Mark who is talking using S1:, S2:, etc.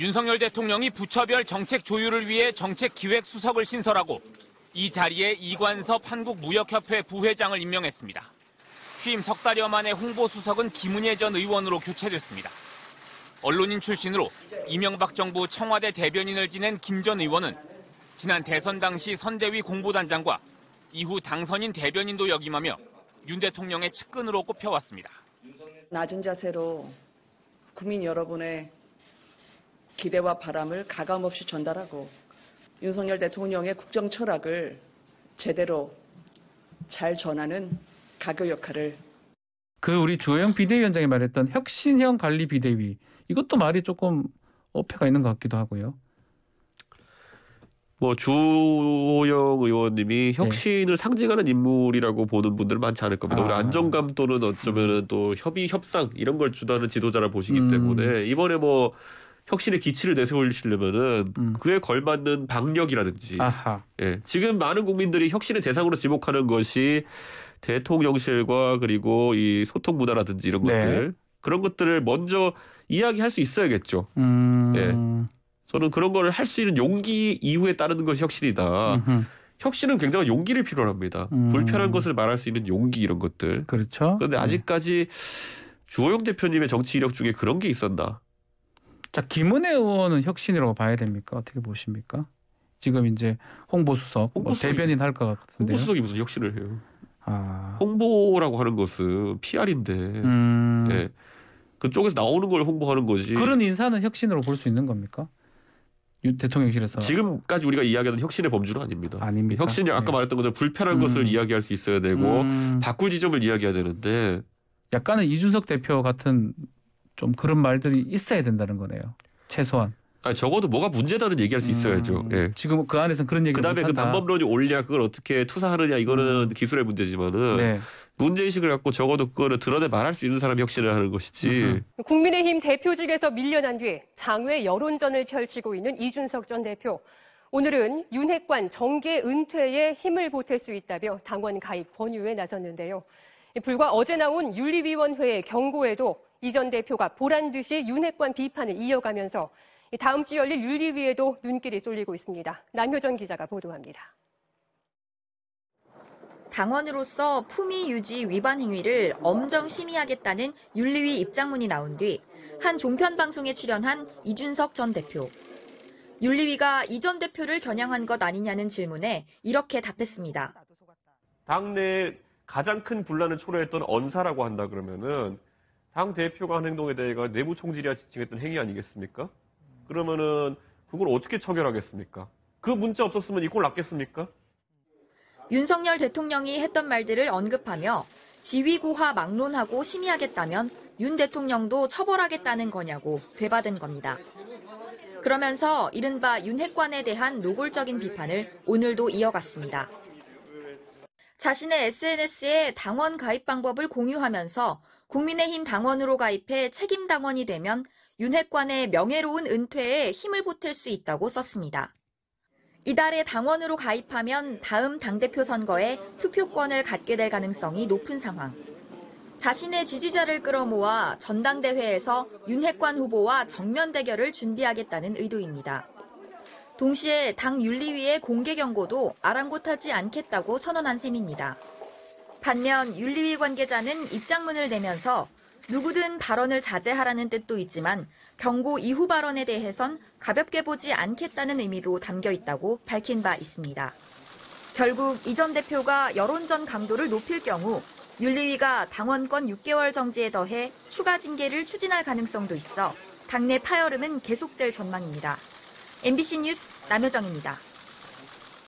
S1: 윤석열 대통령이 부처별 정책 조율을 위해 정책기획수석을 신설하고 이 자리에 이관섭 한국무역협회 부회장을 임명했습니다. 취임 석 달여 만에 홍보수석은 김은혜 전 의원으로 교체됐습니다. 언론인 출신으로 이명박 정부 청와대 대변인을 지낸 김 전 의원은 지난 대선 당시 선대위 공보단장과 이후 당선인 대변인도 역임하며 윤 대통령의 측근으로 꼽혀왔습니다.
S2: 낮은 자세로 국민 여러분의 기대와 바람을 가감없이 전달하고 윤석열 대통령의 국정 철학을 제대로 잘 전하는 가교 역할을.
S3: 우리 주호영 비대위원장이 말했던 혁신형 관리 비대위, 이것도 말이 조금 어폐가 있는 것 같기도 하고요.
S4: 주호영 의원님이 혁신을 상징하는 인물이라고 보는 분들은 많지 않을 겁니다. 우리 안정감 또는 어쩌면은 또 협의 협상 이런 걸 주도하는 지도자라 보시기 때문에 이번에 혁신의 기치를 내세우시려면은 그에 걸맞는 방역이라든지, 지금 많은 국민들이 혁신의 대상으로 지목하는 것이 대통령실과 그리고 이 소통 문화라든지 이런 것들, 그런 것들을 먼저 이야기할 수 있어야겠죠. 저는 그런 걸 할 수 있는 용기 이후에 따르는 것이 혁신이다. 혁신은 굉장히 용기를 필요로 합니다. 불편한 것을 말할 수 있는 용기, 이런 것들.
S3: 그렇죠.
S4: 그런데 아직까지 주호영 대표님의 정치 이력 중에 그런 게 있었나?
S3: 자, 김은혜 의원은 혁신이라고 봐야 됩니까? 어떻게 보십니까? 지금 이제 홍보수석, 대변인 할 것 같은데요.
S4: 홍보수석이 무슨 혁신을 해요? 홍보라고 하는 것은 PR인데 그쪽에서 나오는 걸 홍보하는 거지.
S3: 그런 인사는 혁신으로 볼 수 있는 겁니까? 대통령실에서.
S4: 지금까지 우리가 이야기하는 혁신의 범주는 아닙니다.
S3: 아닙니까?
S4: 혁신이 아까 말했던 것처럼 불편한 것을 이야기할 수 있어야 되고 바꿀 지점을 이야기해야 되는데,
S3: 약간은 이준석 대표 같은 좀 그런 말들이 있어야 된다는 거네요. 최소한.
S4: 적어도 뭐가 문제다는 얘기할 수 있어야죠.
S3: 지금 그 안에서는 그런 얘기를
S4: 그다음에 그 방법론이 옳냐, 그걸 어떻게 투사하느냐, 이거는 기술의 문제지만은 문제의식을 갖고 적어도 그거를 드러내 말할 수 있는 사람이 혁신을 하는 것이지.
S5: 국민의힘 대표직에서 밀려난 뒤 장외 여론전을 펼치고 있는 이준석 전 대표. 오늘은 윤핵관 정계 은퇴에 힘을 보탤 수 있다며 당원 가입 권유에 나섰는데요. 불과 어제 나온 윤리위원회의 경고에도 이 전 대표가 보란듯이 윤핵관 비판을 이어가면서 다음 주 열릴 윤리위에도 눈길이 쏠리고 있습니다. 남효정 기자가 보도합니다.
S6: 당원으로서 품위 유지 위반 행위를 엄정 심의하겠다는 윤리위 입장문이 나온 뒤 한 종편 방송에 출연한 이준석 전 대표. 윤리위가 이 전 대표를 겨냥한 것 아니냐는 질문에 이렇게 답했습니다.
S4: 당내 가장 큰 분란을 초래했던 언사라고 한다 그러면은 당 대표가 한 행동에 대해 내부 총질이야 지칭했던 행위 아니겠습니까? 그러면은 그걸 어떻게 처결하겠습니까? 그 문자 없었으면 이 꼴 났겠습니까?
S6: 윤석열 대통령이 했던 말들을 언급하며 지위구하 막론하고 심의하겠다면 윤 대통령도 처벌하겠다는 거냐고 되받은 겁니다. 그러면서 이른바 윤핵관에 대한 노골적인 비판을 오늘도 이어갔습니다. 자신의 SNS에 당원 가입 방법을 공유하면서 국민의힘 당원으로 가입해 책임 당원이 되면 윤핵관의 명예로운 은퇴에 힘을 보탤 수 있다고 썼습니다. 이달에 당원으로 가입하면 다음 당대표 선거에 투표권을 갖게 될 가능성이 높은 상황. 자신의 지지자를 끌어모아 전당대회에서 윤핵관 후보와 정면 대결을 준비하겠다는 의도입니다. 동시에 당 윤리위의 공개 경고도 아랑곳하지 않겠다고 선언한 셈입니다. 반면 윤리위 관계자는 입장문을 내면서 누구든 발언을 자제하라는 뜻도 있지만 경고 이후 발언에 대해선 가볍게 보지 않겠다는 의미도 담겨 있다고 밝힌 바 있습니다. 결국 이 전 대표가 여론전 강도를 높일 경우 윤리위가 당원권 6개월 정지에 더해 추가 징계를 추진할 가능성도 있어 당내 파열음은 계속될 전망입니다. MBC 뉴스 남효정입니다.